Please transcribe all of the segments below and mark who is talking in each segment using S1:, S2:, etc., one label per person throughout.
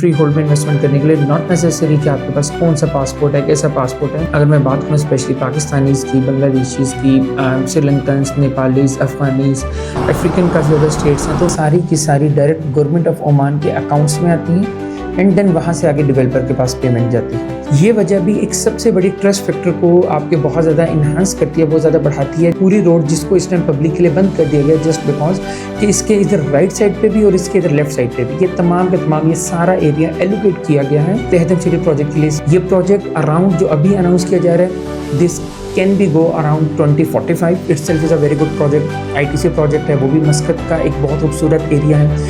S1: Free hold में investment करने के लिए नॉट नेसेसरी कि आपके पास कौन सा पासपोर्ट है, कैसा पासपोर्ट है। अगर मैं बात करूँ स्पेशली पाकिस्तानीज़ की, बांग्लादेशीज़ की, श्रीलंकन्स, नेपालीज़, अफगानीज़, अफ्रीकन काफ़ी ज़्यादा स्टेट्स हैं, तो सारी की सारी डायरेक्ट गवर्नमेंट ऑफ ओमान के अकाउंट्स में आती हैं एंड देन वहाँ से आगे डेवलपर के पास पेमेंट जाती है। ये वजह भी एक सबसे बड़ी ट्रस्ट फैक्टर को आपके बहुत ज़्यादा इन्हांस करती है, बहुत ज़्यादा बढ़ाती है। पूरी रोड जिसको इस टाइम पब्लिक के लिए बंद कर दिया गया जस्ट बिकॉज कि इसके इधर राइट साइड पे भी और इसके इधर लेफ्ट साइड पे भी ये तमाम के तमाम ये सारा एरिया एलोकेट किया गया है हेथम सिटी प्रोजेक्ट के लिए। ये प्रोजेक्ट अराउंड जो अभी अनाउंस किया जा रहा है this can be go around 2045। Itself is a very good project. ITC project है, वो भी मस्कत का एक बहुत खूबसूरत एरिया है।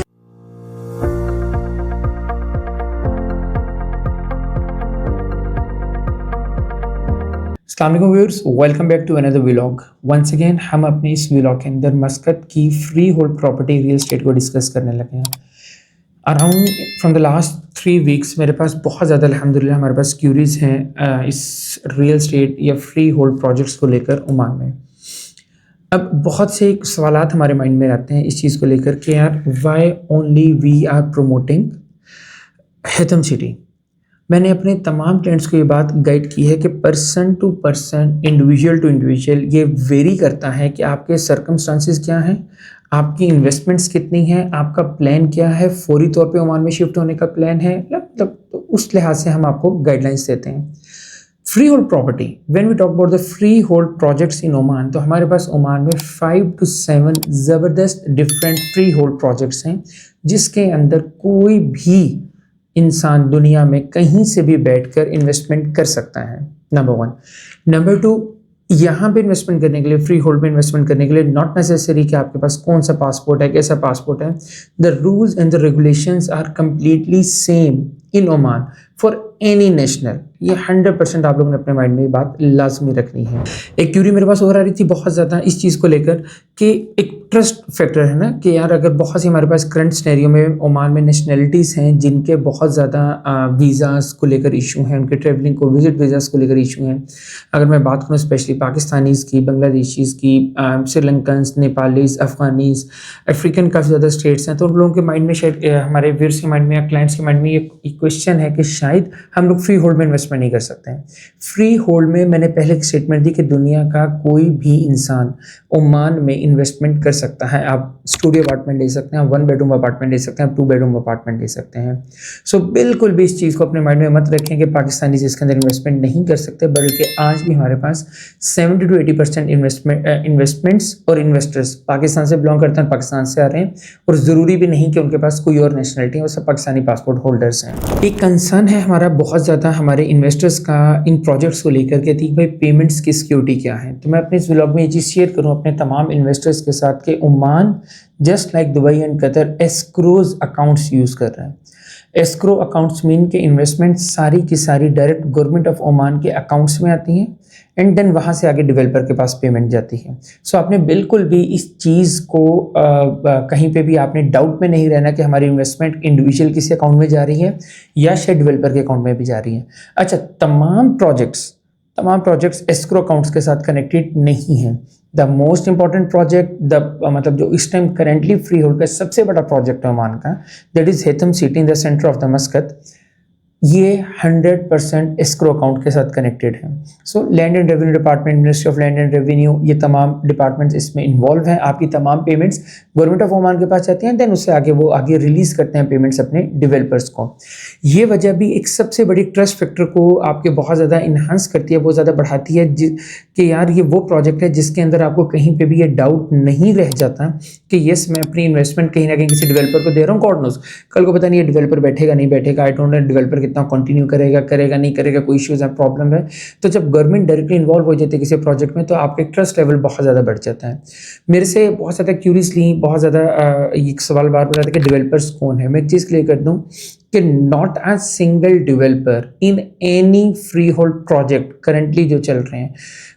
S1: अस्सलाम वालेकुम viewers, welcome back to another vlog. Once again हम अपने इस व्लॉग के अंदर मस्कत की freehold property real estate को डिस्कस करने लगे हैं। Around from the last 3 weeks मेरे पास बहुत ज़्यादा अल्हम्दुलिल्लाह हमारे पास क्यूरीज हैं इस रियल एस्टेट या फ्री होल्ड प्रोजेक्ट्स को लेकर ओमान में। अब बहुत से सवालात हमारे माइंड में आते हैं इस चीज़ को लेकर कि यार why only we are promoting Haitham city. मैंने अपने तमाम क्लाइंट्स को ये बात गाइड की है कि person to person, individual to individual ये वेरी करता है कि आपके सर्कमस्टांसेस क्या हैं, आपकी इन्वेस्टमेंट्स कितनी हैं, आपका प्लान क्या है, फौरी तौर पे ओमान में शिफ्ट होने का प्लान है, मतलब तो उस लिहाज से हम आपको गाइडलाइंस देते हैं। Freehold property, when we talk about the free hold projects in Oman, तो हमारे पास ओमान में 5 to 7 ज़बरदस्त डिफरेंट फ्री होल्ड प्रोजेक्ट्स हैं जिसके अंदर कोई भी इंसान दुनिया में कहीं से भी बैठकर इन्वेस्टमेंट कर सकता है। नंबर 1। नंबर 2, यहाँ पे इन्वेस्टमेंट करने के लिए, फ्री होल्ड में इन्वेस्टमेंट करने के लिए नॉट नेसेसरी कि आपके पास कौन सा पासपोर्ट है, कैसा पासपोर्ट है। The rules and the regulations are completely same in Oman for any national. ये 100% आप लोगों ने अपने माइंड में ये बात लाजमी रखनी है। एक क्यूरी मेरे पास और आ रही थी बहुत ज़्यादा इस चीज़ को लेकर कि एक ट्रस्ट फैक्टर है ना कि यार अगर बहुत सी हमारे पास करंट सिनेरियो में ओमान में नेशनलिटीज़ हैं जिनके बहुत ज़्यादा वीज़ाज़ को लेकर इशू हैं, उनके ट्रेवलिंग को, विजिट वीज़ाज़ को लेकर इशू हैं। अगर मैं बात करूँ स्पेशली पाकिस्तानीज़ की, बांग्लादेशीज़ की, श्रीलंकन्स, नेपालीज़, अफगानीज़, अफ्रीकन काफ़ी ज़्यादा स्टेट्स हैं, तो उन लोगों के माइंड में शायद हमारे व्यूअर्स के माइंड में या क्लाइंट्स के माइंड में ये क्वेश्चन है कि शायद हम लोग फ्री होल्ड में इन्वेस्टमेंट नहीं कर सकते हैं। फ्री होल्ड में मैंने पहले एक स्टेटमेंट दी कि दुनिया का कोई भी इंसान ओमान में इन्वेस्टमेंट कर सकता है। आप स्टूडियो अपार्टमेंट ले सकते हैं, 1 बेडरूम अपार्टमेंट ले सकते हैं, 2 बेडरूम अपार्टमेंट ले सकते हैं। सो बिल्कुल भी इस चीज़ को अपने माइंड में मत रखें कि पाकिस्तानी इसके अंदर इन्वेस्टमेंट नहीं कर सकते, बल्कि आज भी हमारे पास 70 to 80% इन्वेस्टमेंट्स और इन्वेस्टर्स पाकिस्तान से बिलोंग करते हैं, पाकिस्तान से आ रहे हैं, और ज़रूरी भी नहीं कि उनके पास कोई और नेशनलिटी है, वो सब पाकिस्तानी पासपोर्ट होल्डर्स हैं। एक कंसर्न है हमारा बहुत ज़्यादा हमारे इन्वेस्टर्स का इन प्रोजेक्ट्स को लेकर के अतीक भाई पेमेंट्स की सिक्योरिटी क्या है। तो मैं अपने इस व्लॉग में ये चीज़ शेयर करूँ अपने तमाम इन्वेस्टर्स के साथ कि Oman just like Dubai and Qatar escrows accounts use कर रहे हैं। एस्क्रो अकाउंट्स मीन के इन्वेस्टमेंट सारी की सारी डायरेक्ट गवर्नमेंट ऑफ ओमान के अकाउंट्स में आती हैं एंड देन वहाँ से आगे डेवलपर के पास पेमेंट जाती है। सो आपने बिल्कुल भी इस चीज़ को कहीं पे भी आपने डाउट में नहीं रहना कि हमारी इन्वेस्टमेंट इंडिविजुअल किसी अकाउंट में जा रही है या शायद डेवलपर के अकाउंट में भी जा रही है। अच्छा, तमाम प्रोजेक्ट्स एस्क्रो अकाउंट्स के साथ कनेक्टेड नहीं हैं। द मोस्ट इंपॉर्टेंट प्रोजेक्ट मतलब जो इस टाइम करेंटली फ्री होल्ड का सबसे बड़ा प्रोजेक्ट है ओमान का, that is Haitham city in the centre of the Muscat. ये 100% एस्क्रो अकाउंट के साथ कनेक्टेड है। So land and revenue department, ministry of land and revenue, ये तमाम डिपार्टमेंट्स इसमें इन्वॉल्व हैं। आपकी तमाम पेमेंट्स गवर्नमेंट ऑफ ओमान के पास जाती हैं, देन उससे आगे वो आगे रिलीज़ करते हैं पेमेंट्स अपने डेवलपर्स को। ये वजह भी एक सबसे बड़ी ट्रस्ट फैक्टर को आपके बहुत ज़्यादा इन्हांस करती है, बहुत ज़्यादा बढ़ाती है कि यार ये वो प्रोजेक्ट है जिसके अंदर आपको कहीं पर भी ये डाउट नहीं रह जाता कि येस मैं अपनी इन्वेस्टमेंट कहीं ना कहीं किसी डेवलपर को दे रहा हूँ। गॉड नोज कल को पता नहीं ये डेवलपर बैठेगा नहीं बैठेगा, आई डोंट नो डेवलपर कितना कंटिन्यू करेगा नहीं करेगा, कोई इश्यूज है, प्रॉब्लम है। तो जब गवर्नमेंट डायरेक्टली इन्वॉल्व हो जाती है किसी प्रोजेक्ट में तो आपका ट्रस्ट लेवल बहुत ज़्यादा बढ़ जाता है। मेरे से बहुत ज़्यादा क्यूरियसली बहुत ज़्यादा एक सवाल बार बार आता है कि डेवलपर्स कौन है। मैं एक चीज़ क्लियर कर दूँ कि not a single developer in any free hold project currently जो चल रहे हैं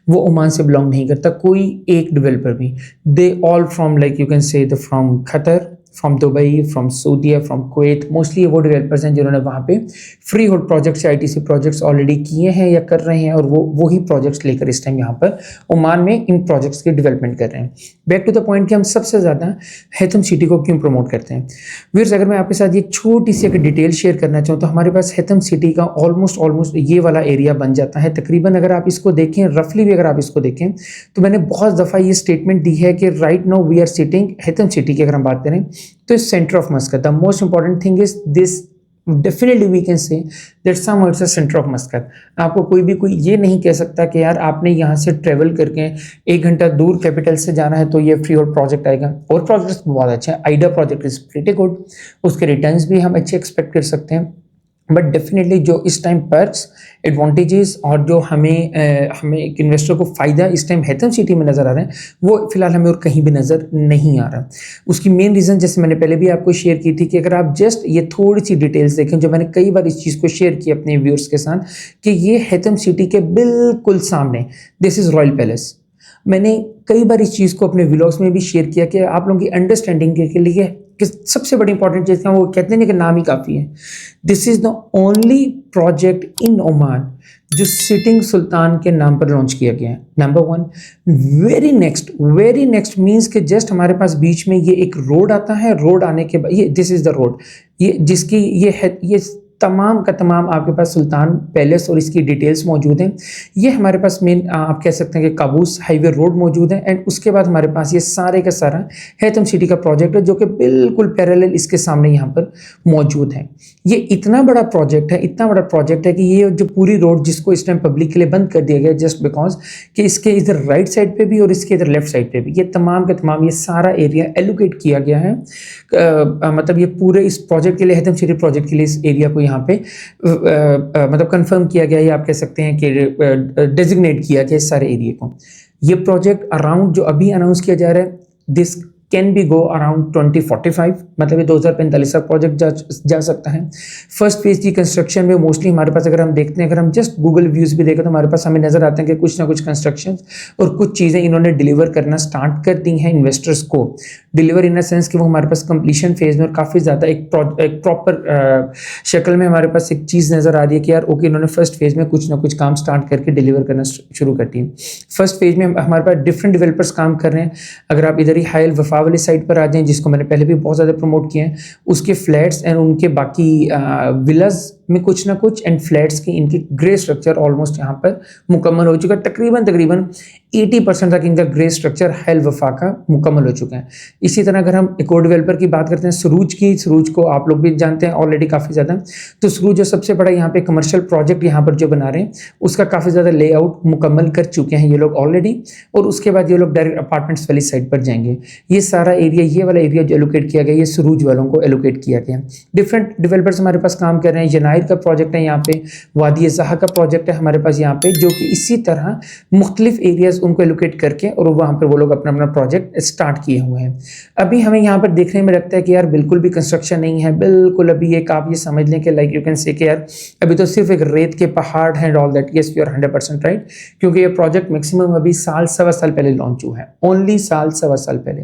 S1: वो ओमान से बिलोंग नहीं करता, कोई एक डेवलपर भी। They all from like you can say the from Qatar, from Dubai, from Saudia, from Kuwait. Mostly वो डेवलपर्स हैं जिन्होंने वहाँ पे free hold projects, ITC projects already किए हैं या कर रहे हैं, और वो ही प्रोजेक्ट्स लेकर इस टाइम यहाँ पर ओमान में इन प्रोजेक्ट्स की डेवलपमेंट कर रहे हैं। बैक टू द पॉइंट कि हम सबसे ज़्यादा हैथम सिटी को क्यों प्रमोट करते हैं। व्यूअर्स, अगर मैं आपके साथ एक छोटी सी अगर डिटेल शेयर करना चाहूँ तो हमारे पास हैथम सिटी का ऑलमोस्ट ये वाला एरिया बन जाता है तकरीबन। अगर आप इसको देखें रफली भी, अगर आप इसको देखें तो मैंने बहुत दफ़ा ये स्टेटमेंट दी है कि right now we are sitting Haitham city की अगर हम बात करें तो centre of Muscat. The most important thing is this, definitely we can say that some it's a centre of Muscat. आपको कोई ये नहीं कह सकता कि यार आपने यहाँ से ट्रेवल करके 1 घंटा दूर कैपिटल से जाना है तो ये फ्री होल्ड प्रोजेक्ट आएगा। और प्रोजेक्ट्स बहुत अच्छे हैं, Aida project is pretty good, उसके रिटर्न्स भी हम अच्छे एक्सपेक्ट कर सकते हैं। बट डेफिनेटली जो इस टाइम पर्क्स, एडवांटेजेस और जो हमें एक इन्वेस्टर को फ़ायदा इस टाइम हैथम सिटी में नज़र आ रहे हैं वो फिलहाल हमें और कहीं भी नज़र नहीं आ रहा। उसकी मेन रीज़न जैसे मैंने पहले भी आपको शेयर की थी कि अगर आप जस्ट ये थोड़ी सी डिटेल्स देखें, जो मैंने कई बार इस चीज़ को शेयर की अपने व्यूअर्स के साथ, कि ये हैथम सिटी के बिल्कुल सामने दिस इज़ रॉयल पैलेस। मैंने कई बार इस चीज़ को अपने व्लॉग्स में भी शेयर किया कि आप लोगों की अंडरस्टैंडिंग के लिए कि सबसे बड़ी इंपॉर्टेंट चीज़ वो कहते हैं कि नाम ही काफ़ी है। This is the only project in Oman जो सिटिंग सुल्तान के नाम पर लॉन्च किया गया है, नंबर 1। वेरी नेक्स्ट मीन्स कि जस्ट हमारे पास बीच में ये एक रोड आता है, रोड आने के बाद ये दिस इज़ द रोड, ये जिसकी ये तमाम का तमाम आपके पास सुल्तान पैलेस और इसकी डिटेल्स मौजूद हैं। ये हमारे पास मेन आप कह सकते हैं कि काबूस हाईवे रोड मौजूद है। एंड उसके बाद हमारे पास ये सारे का सारा हैथम सिटी का प्रोजेक्ट है जो कि बिल्कुल पैरेलल इसके सामने यहाँ पर मौजूद है। ये इतना बड़ा प्रोजेक्ट है कि ये जो पूरी रोड जिसको इस टाइम पब्लिक के लिए बंद कर दिया गया जस्ट बिकॉज कि इसके इधर राइट साइड पे भी और इसके इधर लेफ्ट साइड पे भी ये तमाम का तमाम ये सारा एरिया एलोकेट किया गया है। मतलब ये पूरे इस प्रोजेक्ट के लिए, हैथम सिटी प्रोजेक्ट के लिए इस एरिया को यहाँ पे मतलब कंफर्म किया गया, या आप कह सकते हैं कि डेजिग्नेट किया गया इस सारे एरिया को। ये प्रोजेक्ट अराउंड जो अभी अनाउंस किया जा रहा है this can be go around 2045, मतलब ये 2045 तक प्रोजेक्ट जा सकता है। फर्स्ट फेज की कंस्ट्रक्शन में मोस्टली हमारे पास अगर हम देखते हैं, अगर हम जस्ट गूगल व्यूज़ भी देखें तो हमारे पास हमें नज़र आते हैं कि कुछ ना कुछ कंस्ट्रक्शन और कुछ चीज़ें इन्होंने डिलीवर करना स्टार्ट कर दी हैं इन्वेस्टर्स को। डिलीवर इन द सेंस कि वो हमारे पास कंप्लीशन फेज में और काफ़ी ज़्यादा एक प्रॉपर शक्ल में हमारे पास एक चीज़ नज़र आ रही है कि यार ओके इन्होंने फर्स्ट फेज में कुछ ना कुछ काम स्टार्ट करके डिलीवर करना शुरू कर दिए। फर्स्ट फेज में हमारे पास डिफरेंट डेवलपर्स काम कर रहे हैं। अगर आप इधर ही हायल वफा वाली साइड पर आ जाएं, जिसको मैंने पहले भी बहुत ज़्यादा प्रमोट किया है, उसके फ्लैट्स एंड उनके बाकी विलाज में कुछ ना कुछ एंड फ्लैट्स की इनकी ग्रे स्ट्रक्चर ऑलमोस्ट यहाँ पर मुकम्मल हो चुका है। तकरीबन 80% तक इनका ग्रे स्ट्रक्चर हायल वफा का मुकम्मल हो चुका है। इसी तरह अगर हम एक और डेवलपर की बात करते हैं सरूज को आप लोग भी जानते हैं ऑलरेडी काफ़ी ज़्यादा। तो सरूज जो सबसे बड़ा यहाँ पे कमर्शियल प्रोजेक्ट यहाँ पर जो बना रहे हैं उसका काफ़ी ज़्यादा लेआउट मुकम्मल कर चुके हैं ये लोग ऑलरेडी, और उसके बाद ये लोग डायरेक्ट अपार्टमेंट्स वाली साइड पर जाएंगे। ये सारा एरिया, ये वाला एरिया जो एलोकेट किया गया, ये सरूज वालों को एलोकेट किया गया। डिफरेंट डेवलपर्स हमारे पास काम कर रहे हैं। जनाइर का प्रोजेक्ट है यहाँ पे, वादी ज़हा का प्रोजेक्ट है हमारे पास यहाँ पे, जो कि इसी तरह मुख्तलिफ एरियाज उनको एलोकेट करके और वहाँ पर वो लोग अपना अपना प्रोजेक्ट स्टार्ट किए हुए हैं। अभी हमें यहाँ पर देखने में लगता है कि यार बिल्कुल भी कंस्ट्रक्शन नहीं है, बिल्कुल अभी एक आप ये समझ लें कि लाइक यू कैन से कि यार अभी तो सिर्फ एक रेत के पहाड़ हैं, all that. Yes, you are 100% right, क्योंकि ये प्रोजेक्ट मैक्सिमम अभी साल सवा साल पहले लॉन्च हुआ है, ओनली साल सवा साल पहले।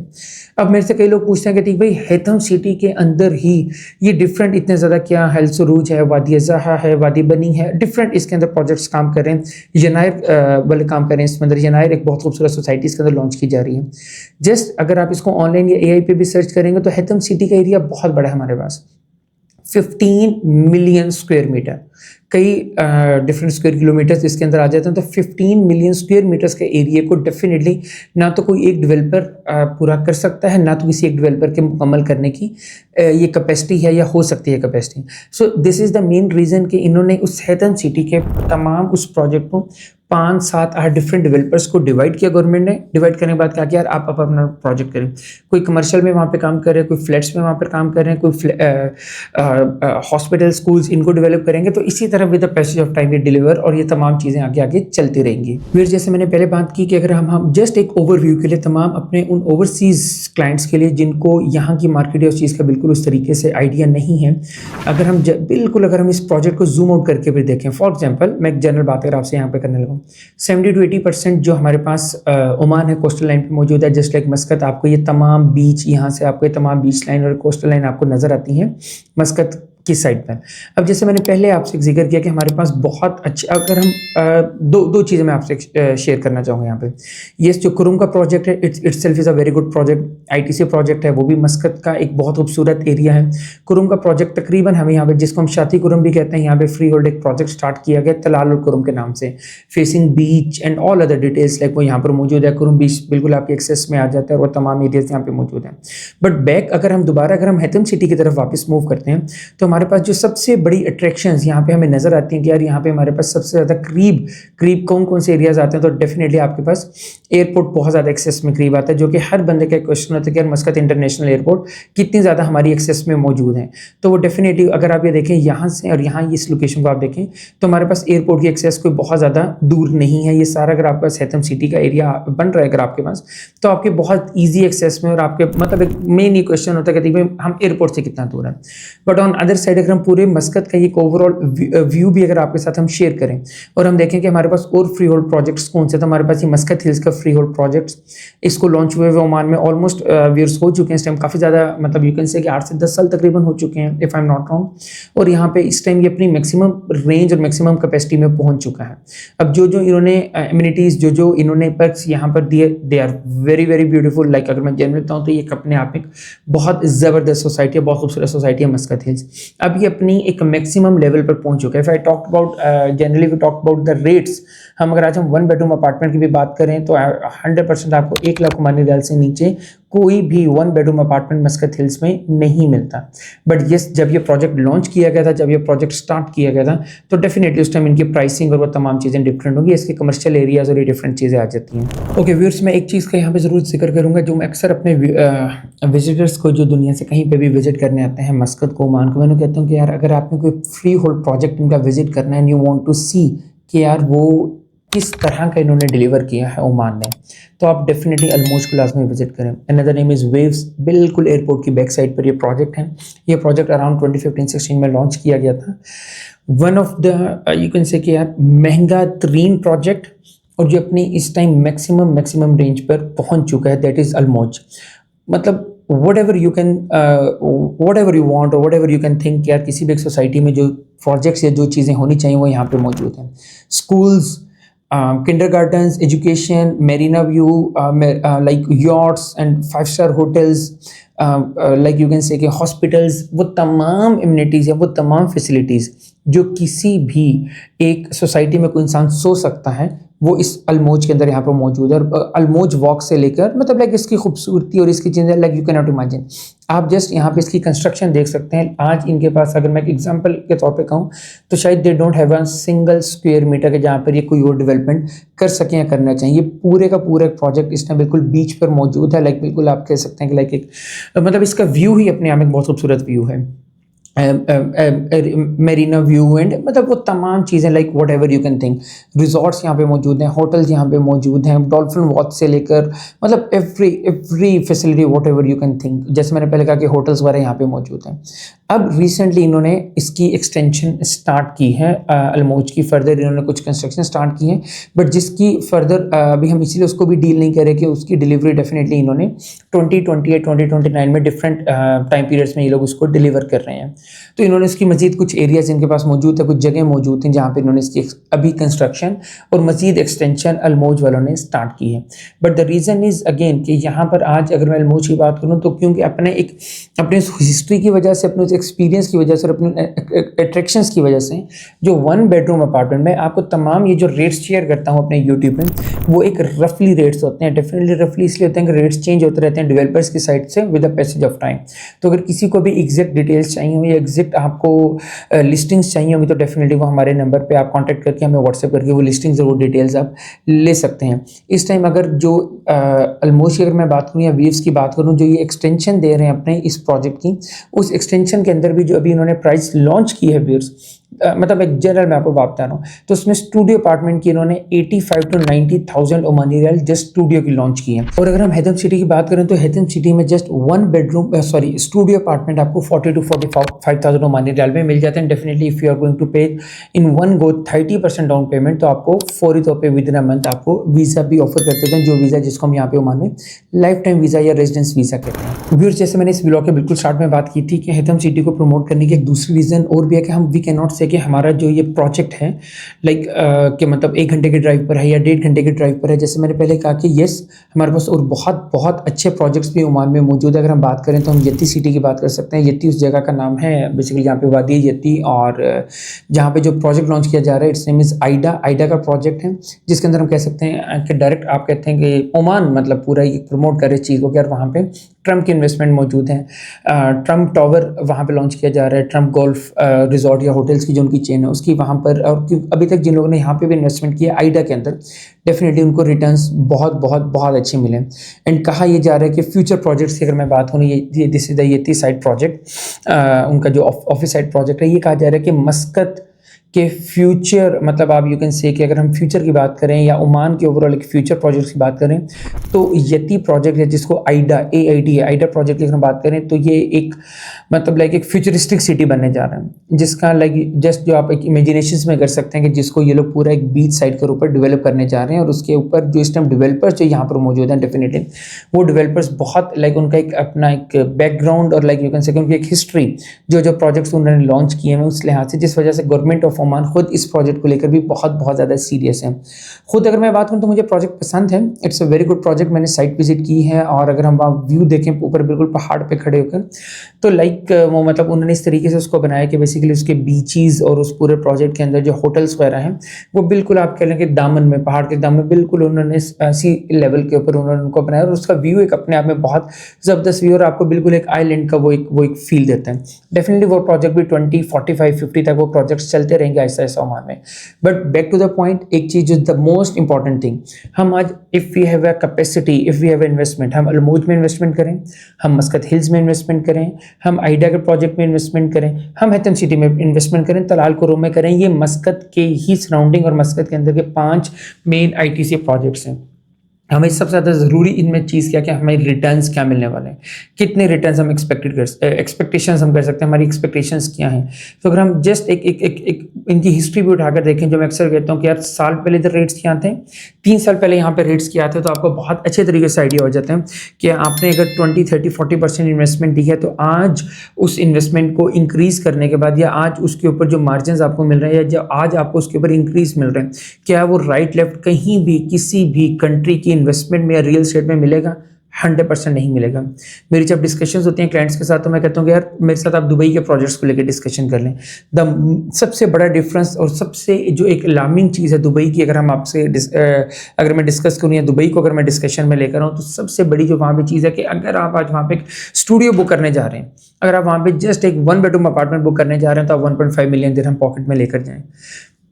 S1: अब मेरे से कई लोग पूछते हैं कि ठीक भाई हैथम सिटी के अंदर ही ये डिफरेंट इतने ज़्यादा क्या है, सरूज है, वादी ज़हा है, वादी बनी है, डिफरेंट इसके अंदर प्रोजेक्ट्स काम कर रहे हैं। जनाइर वाले काम कर रहे हैं इसके अंदर। जनाइर एक बहुत खूबसूरत सोसाइटी इसके अंदर लॉन्च की जा रही है। जस्ट अगर आप इसको ऑनलाइन या एआई पे भी सर्च करेंगे तो हैथम सिटी का एरिया बहुत बड़ा है हमारे पास, 15 मिलियन स्क्वायर मीटर, कई डिफरेंट स्क्वायर किलोमीटर्स इसके अंदर आ जाते हैं। तो 15 मिलियन स्क्वायर मीटर्स के एरिया को डेफिनेटली ना तो कोई एक डेवलपर पूरा कर सकता है, ना तो किसी एक डेवलपर के मुकम्मल करने की ये कैपेसिटी है या हो सकती है capacity. So this is the main reason कि इन्होंने उस हैथम सिटी के तमाम उस प्रोजेक्ट को 5, 7, 8 डिफरेंट डेवलपर्स को डिवाइड किया गवर्नमेंट ने। डिवाइड करने के बाद कहा कि यार आप अपना प्रोजेक्ट करें। कोई कमर्शियल में वहाँ पे काम कर रहे हैं, कोई फ्लैट्स में वहाँ पर काम कर रहे हैं, कोई हॉस्पिटल स्कूल्स इनको डेवलप करेंगे। तो इसी तरह with the passage of time ये डिलीवर और ये तमाम चीज़ें आगे आगे चलती रहेंगी। फिर जैसे मैंने पहले बात की कि अगर हम जस्ट एक ओवरव्यू के लिए तमाम अपने उन ओवरसीज़ क्लाइंट्स के लिए जिनको यहाँ की मार्केट या उस चीज़ का बिल्कुल उस तरीके से आइडिया नहीं है, अगर हम बिल्कुल अगर हम इस प्रोजेक्ट को जूम आउट करके भी देखें, फॉर एग्जाम्पल मैं एक जनरल बात अगर आपसे यहाँ पे करने लगा, 70 to 80% जो हमारे पास ओमान है कोस्टल लाइन पे मौजूद है। जस्ट लाइक मस्कत, आपको ये तमाम बीच, यहाँ से आपको ये तमाम बीच लाइन और कोस्टल लाइन आपको नज़र आती हैं मस्कत की साइड पर। अब जैसे मैंने पहले आपसे एक जिक्र किया कि हमारे पास बहुत अच्छे, अगर हम दो चीज़ें मैं आपसे शेयर करना चाहूँगा यहाँ पे। ये जो कुरुम का प्रोजेक्ट है, itself is a very good project. ITC project है, वो भी मस्कत का एक बहुत खूबसूरत एरिया है। कुरुम का प्रोजेक्ट तकरीबन हमें यहाँ पे, जिसको हम शाती कुरुम भी कहते हैं, यहाँ पे फ्री होल्ड एक प्रोजेक्ट स्टार्ट किया गया तलाल और कुरुम के नाम से, facing beach and all other details like वो यहाँ पर मौजूद है। कुरुम बीच बिल्कुल आपके एक्सेस में आ जाता है और वो तमाम एरियाज यहाँ पे मौजूद हैं। बट बैक अगर हम हैथम सिटी की तरफ वापस मूव करते हैं तो हमारे पास जो सबसे बड़ी अट्रैक्शंस यहाँ पे हमें नजर आती हैं कि यार यहाँ पे हमारे पास सबसे ज़्यादा करीब कौन कौन से एरियाज आते हैं, तो डेफिनेटली आपके पास एयरपोर्ट बहुत ज़्यादा एक्सेस में करीब आता है, जो कि हर बंदे का क्वेश्चन होता है कि यार मस्कत इंटरनेशनल एयरपोर्ट कितनी ज़्यादा हमारी एक्सेस में मौजूद है। तो वो डेफिनेटली अगर आप ये देखें यहाँ से और यहाँ इस लोकेशन को आप देखें तो हमारे पास एयरपोर्ट की एक्सेस कोई बहुत ज़्यादा दूर नहीं है। ये सारा अगर आपका हैथम सिटी का एरिया बन रहा है अगर आपके पास, तो आपके बहुत ईजी एक्सेस में, और आपके मतलब एक मेन ये क्वेश्चन होता है कि भाई हम एयरपोर्ट से कितना दूर है। बट ऑन अदर साइड अगर हम पूरे मस्कत का एक ओवरऑल व्यू भी अगर आपके साथ हम शेयर करें और हम देखें कि हमारे पास और फ्री होल्ड प्रोजेक्ट्स कौन से, तो हमारे पास ये मस्कत हिल्स का फ्री होल्ड प्रोजेक्ट्स, इसको लॉन्च हुए हुए ओमान में ऑलमोस्ट वीयर्स हो चुके हैं इस टाइम, काफ़ी ज़्यादा मतलब यू कैन से कि 8 से 10 साल तकरीबन हो चुके हैं if I am not wrong. और यहाँ पे इस टाइम ये अपनी मैक्सिमम रेंज और मैक्सिमम कैपेसिटी में पहुँच चुका है। अब जो इन्होंने एमिनिटीज़ जो इन्होंने पर्क्स यहाँ पर दिए, they are very very beautiful. Like अगर मैं जनरल बताऊँ तो ये अपने आप में बहुत ज़बरदस्त सोसाइटी है, बहुत खूबसूरत सोसाइटी है मस्कत हिल्स। अब ये अपनी एक मैक्सिमम लेवल पर पहुंच चुका है। If I talk about generally we talk about the rates, हम अगर आज हम 1 बेडरूम अपार्टमेंट की भी बात करें तो 100% आपको 1 लाख ओमानी रियाल से नीचे कोई भी 1 बेडरूम अपार्टमेंट मस्कत हिल्स में नहीं मिलता। बट यस, जब ये प्रोजेक्ट लॉन्च किया गया था, जब ये प्रोजेक्ट स्टार्ट किया गया था, तो डेफिनेटली उस टाइम इनकी प्राइसिंग और वो तमाम चीज़ें डिफरेंट होंगी, इसके कमर्शियल एरियाज और ये डिफरेंट चीज़ें आ जाती हैं। ओके व्यूअर्स, मैं एक चीज़ का यहाँ पे ज़रूर जिक्र करूँगा, जो मैं अक्सर अपने विजिटर्स को जो दुनिया से कहीं पे भी विजिट करने आते हैं मस्कत को, ओमान को, मैं कहता हूँ कि यार अगर आपने कोई फ्री होल्ड प्रोजेक्ट इनका विजिट करना है एंड यू वांट टू सी कि यार वो किस तरह का इन्होंने डिलीवर किया है ओमान में, तो आप डेफिनेटली अलमोज को लाजमी विजिट करें। अनदर नेम इज़ वेव्स, बिल्कुल एयरपोर्ट की बैक साइड पर ये प्रोजेक्ट है। ये प्रोजेक्ट अराउंड 2015-16 में लॉन्च किया गया था। One of the you can से कि यार महंगा तरीन प्रोजेक्ट, और जो अपनी इस टाइम मैक्सिमम रेंज पर पहुंच चुका है, दैट इज़ अलमोज। मतलब whatever you can whatever you want or whatever you can think, यार किसी भी एक सोसाइटी में जो प्रोजेक्ट्स या जो चीज़ें होनी चाहिए वो यहाँ पे मौजूद हैं। Schools, kindergartens, education, marina view, like yachts and 5-star hotels, like you can say कि hospitals, वो तमाम इम्यूनिटीज़ या वो तमाम फैसिलिटीज़ जो किसी भी एक सोसाइटी में कोई इंसान सोच सकता है, वो इस अलमोज के अंदर यहाँ पर मौजूद है। और अलमोज वॉक से लेकर मतलब लाइक इसकी खूबसूरती और इसकी चीज़ें like you can not imagine. आप जस्ट यहाँ पे इसकी कंस्ट्रक्शन देख सकते हैं। आज इनके पास अगर मैं एक एग्जांपल के तौर पे कहूँ तो शायद they don't have a single square metre के जहाँ पर ये कोई और डेवलपमेंट कर सकें या करना चाहिए। पूरे का पूरा प्रोजेक्ट इस टाइम बिल्कुल बीच पर मौजूद है। लाइक बिल्कुल आप कह सकते हैं कि लाइक एक मतलब इसका व्यू ही अपने आप में बहुत खूबसूरत व्यू है। मेरीना व्यू एंड मतलब वो तमाम चीज़ें like what ever you can think. Resorts यहाँ पे मौजूद हैं, होटल्स यहाँ पे मौजूद हैं, डॉल्फिन वॉच से लेकर मतलब every facility what ever you can think. जैसे मैंने पहले कहा कि होटल्स वगैरह यहाँ पे मौजूद हैं। अब रिसेंटली इन्होंने इसकी एक्सटेंशन स्टार्ट की है अलमोज की, फर्दर इन्होंने कुछ कंस्ट्रक्शन स्टार्ट की है, बट जिसकी फर्दर अभी हम इसीलिए उसको भी डील नहीं कर रहे कि उसकी डिलीवरी डेफिनेटली इन्होंने 2028 2029 में डिफरेंट टाइम पीरियड्स में ये लोग उसको डिलीवर कर रहे हैं। तो इन्होंने इसकी मजीद कुछ एरियाज इनके पास मौजूद है, कुछ जगह मौजूद हैं जहाँ पे इन्होंने इसकी अभी कंस्ट्रक्शन और मजीद एक्सटेंशन अलमोज वालों ने स्टार्ट की है। But the reason is again कि यहाँ पर आज अगर मैं अलमोज की बात करूँ तो क्योंकि अपने हिस्ट्री की वजह से, अपने एक्सपीरियंस की वजह से और अपने अट्रैक्शंस की वजह से जो 1 बेडरूम अपार्टमेंट में आपको तमाम ये जो रेट्स शेयर करता हूँ अपने यूट्यूब में, वो एक रफली रेट्स होते हैं। डेफिनेटली रफली इसलिए होते हैं कि रेट्स चेंज होते रहते हैं डेवलपर्स की साइड से with the passage of time. तो अगर किसी को भी एग्जैक्ट डिटेल्स चाहिए हो या एग्जैक्ट आपको लिस्टिंग्स चाहिए होंगी तो डेफिनेटली वो हमारे नंबर पे आप कांटेक्ट करके हमें व्हाट्सएप करके वो लिस्टिंग्स और वो डिटेल्स आप ले सकते हैं। इस टाइम अगर जो ऑलमोस्ट अगर मैं बात करूँ या वेव्स की बात करूँ, जो ये एक्सटेंशन दे रहे हैं अपने इस प्रोजेक्ट की, उस एक्सटेंशन के अंदर भी जो अभी इन्होंने प्राइस लॉन्च की है वेव्स, मतलब एक जनरल मैं आपको बात बता रहा हूँ, तो उसमें स्टूडियो अपार्टमेंट की इन्होंने 85 to 90,000 Omani rial just studio की लॉन्च की है। और अगर हम हैदम सिटी की बात करें तो हैदम सिटी में just one bedroom sorry studio apartment आपको 40 to 45,000 ओमानी रियाल में मिल जाते हैं। Definitely if you are going to pay in one go 30% down payment, तो आपको फौरी तौर पे विद इन अ मंथ आपको वीज़ा भी ऑफर कर देते हैं, जो वीज़ा जिसको हम यहाँ पे ओमान में लाइफ टाइम वीज़ा या रेजिडेंस वीज़ा कहते हैं। व्यूअर्स, जैसे मैंने इस ब्लॉग के बिल्कुल स्टार्ट में बात की थी कि हैदम सिटी को प्रमोट करने की एक दूसरी रीज़न और भी है कि हम वी कैन नॉट से कि हमारा जो ये प्रोजेक्ट है लाइक कि मतलब 1 घंटे के ड्राइव पर है या 1.5 घंटे के ड्राइव पर है। जैसे मैंने पहले कहा कि यस, हमारे पास और बहुत बहुत अच्छे प्रोजेक्ट्स भी ओमान में मौजूद है। अगर हम बात करें तो हम यत्ती सिटी की बात कर सकते हैं। यत्ती उस जगह का नाम है, बेसिकली यहाँ पे वादी है यत्ती, और जहाँ पे जो प्रोजेक्ट लॉन्च किया जा रहा है it's name is Aida. Aida का प्रोजेक्ट है जिसके अंदर हम कह सकते हैं कि डायरेक्ट आप कहते हैं कि ओमान मतलब पूरा ये प्रमोट करे चीज़ को कि यार वहाँ पे ट्रम्प की इन्वेस्टमेंट मौजूद है। ट्रम्प टावर वहाँ पे लॉन्च किया जा रहा है, ट्रम्प गोल्फ रिजॉर्ट या होटल्स की जो उनकी चेन है उसकी वहाँ पर, और अभी तक जिन लोगों ने यहाँ पे भी इन्वेस्टमेंट किया आइडा के अंदर, डेफिनेटली उनको रिटर्न्स बहुत बहुत बहुत अच्छे मिले। एंड कहा यह जा रहा है कि फ्यूचर प्रोजेक्ट्स की अगर मैं बात करूँ, ये this is the yeti side project, उनका जो ऑफिस साइड प्रोजेक्ट है, ये कहा जा रहा है कि मस्कत के फ्यूचर, मतलब आप यू कैन से कि अगर हम फ्यूचर की बात करें या ओमान के ओवरऑल एक फ्यूचर प्रोजेक्ट्स की बात करें तो यती प्रोजेक्ट है जिसको आइडा AID है, आइडा प्रोजेक्ट की अगर हम बात करें तो ये एक मतलब लाइक एक फ्यूचरिस्टिक सिटी बनने जा रहा है, जिसका लाइक जस्ट जो आप एक इमेजिनेशन में कर सकते हैं कि जिसको ये लोग पूरा एक बीच साइड के ऊपर डेवलप करने जा रहे हैं। और उसके ऊपर जो इस टाइम डेवलपर्स जो यहाँ पर मौजूद हैं, डेफिनेटली वो डेवलपर्स बहुत लाइक उनका एक अपना एक बैकग्राउंड और लाइक यू कैन से उनकी एक हिस्ट्री, जो प्रोजेक्ट्स उन्होंने लॉन्च किए हैं उस लिहाज से, जिस वजह से गवर्नमेंट ऑफ ओमान खुद इस प्रोजेक्ट को लेकर भी बहुत बहुत ज़्यादा सीरियस है। खुद अगर मैं बात करूँ तो मुझे प्रोजेक्ट पसंद है, it's a very good project. मैंने साइट विजिट की है और अगर हम वहाँ व्यू देखें ऊपर बिल्कुल पहाड़ पे खड़े होकर, तो लाइक वो मतलब उन्होंने इस तरीके से उसको बनाया कि बेसिकली उसके बीचीज़ और उस पूरे प्रोजेक्ट के अंदर जो होटल्स वगैरह हैं वो बिल्कुल आप कह लें कि दामन में, पहाड़ के दामन में बिल्कुल उन्होंने सी लेवल के ऊपर उन्होंने उनको बनाया, और उसका व्यू एक अपने आप में बहुत ज़बरदस्त व्यू और आपको बिल्कुल एक आइलैंड का वो एक फील देता है। डेफिनेटली वो प्रोजेक्ट भी 20, 45, 50 तक वो प्रोजेक्ट्स चलते रहेंगे ऐसा ऐसा ओमान में। But back to the point, एक चीज़ जो द मोस्ट इंपॉर्टेंट थिंग, हम आज if we have a capacity, if we have investment, हम अलमोज में इन्वेस्टमेंट करें, हम मस्कत हिल्स में इन्वेस्टमेंट करें, हम आइडा के प्रोजेक्ट में इन्वेस्टमेंट करें, हम हैथम सिटी में इन्वेस्टमेंट करें, तलाल कुरो में करें, ये मस्कत के ही सराउंडिंग और मस्कत के अंदर के 5 मेन ITC प्रोजेक्ट्स हैं। हमें सबसे ज़्यादा ज़रूरी इनमें चीज़ क्या, कि हमें रिटर्न्स क्या मिलने वाले हैं, कितने रिटर्न्स हम एक्सपेक्टेशंस हम कर सकते हैं, हमारी एक्सपेक्टेशंस क्या हैं। तो अगर हम जस्ट एक इनकी हिस्ट्री भी उठाकर देखें, जो मैं अक्सर कहता हूँ कि यार साल पहले इधर रेट्स क्या थे, 3 साल पहले यहाँ पे रेट्स क्या थे, तो आपको बहुत अच्छे तरीके से आइडिया हो जाता है कि आपने अगर 20, 30, 40% इन्वेस्टमेंट दी है, तो आज उस इन्वेस्टमेंट को इंक्रीज़ करने के बाद या आज उसके ऊपर जो मार्जिन आपको मिल रहे हैं या जो आज आपको उसके ऊपर इंक्रीज मिल रहे हैं, क्या वो राइट लेफ्ट कहीं भी किसी भी कंट्री की इन्वेस्टमेंट में या रियल एस्टेट में मिलेगा? 100% नहीं मिलेगा। मेरी जब डिस्कशंस होती हैं क्लाइंट्स के साथ, तो मैं कहता हूँ कि यार मेरे साथ आप दुबई के प्रोजेक्ट्स को लेकर डिस्कशन कर लें। सबसे बड़ा डिफरेंस और सबसे जो एक अलार्मिंग चीज़ है दुबई की, अगर हम आपसे अगर मैं डिस्कस करूँ या दुबई को अगर मैं डिस्कशन में लेकर आऊँ, तो सबसे बड़ी जो वहाँ पे चीज़ है कि अगर आप आज वहाँ पे एक स्टूडियो बुक करने जा रहे हैं, अगर आप वहाँ पे जस्ट एक 1 बेडरूम अपार्टमेंट बुक करने जा रहे हैं, तो आप 1.5 मिलियन दिरहम पॉकेट में लेकर जाएं।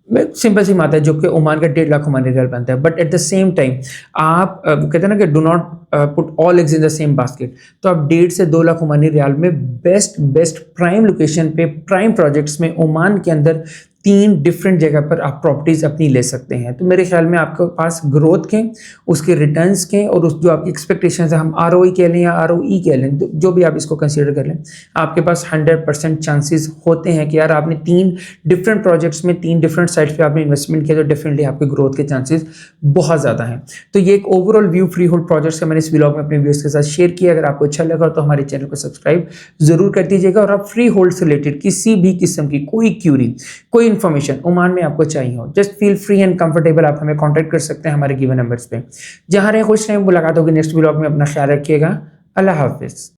S1: सिंपल सी बात है, जो कि ओमान का 1.5 लाख ओमानी रियाल बनता है। But at the same time आप कहते हैं ना कि do not put all eggs in the same basket, तो आप 1.5 से 2 लाख ओमानी रियाल में बेस्ट प्राइम लोकेशन पे प्राइम प्रोजेक्ट्स में ओमान के अंदर 3 डिफरेंट जगह पर आप प्रॉपर्टीज अपनी ले सकते हैं। तो मेरे ख्याल में आपके पास ग्रोथ के, उसके रिटर्न्स के और उस जो आपकी एक्सपेक्टेशंस है, हम ROE कह लें या ROE कह लें, जो भी आप इसको कंसीडर कर लें, आपके पास 100% चांसेस होते हैं कि यार आपने 3 डिफरेंट प्रोजेक्ट्स में 3 डिफरेंट साइट्स पे आपने इन्वेस्टमेंट किया, तो डेफिनेटली आपके ग्रोथ के चांसेस बहुत ज़्यादा हैं। तो ये एक overall view free hold projects का मैंने इस व्लॉग में अपने व्यूअर्स के साथ शेयर किया। अगर आपको अच्छा लगा तो हमारे चैनल को सब्सक्राइब जरूर कर दीजिएगा, और आप फ्री होल्ड से रिलेटेड किसी भी किस्म की कोई क्यूरी, कोई इन्फॉर्मेशन ओमान में आपको चाहिए हो, just feel free and comfortable, आप हमें कांटेक्ट कर सकते हैं हमारे गिवन नंबर्स पे। जहां रहे खुश रहें, मुलाकात होगी नेक्स्ट व्लॉग में। अपना ख्याल रखिएगा। अल्लाह हाफिज।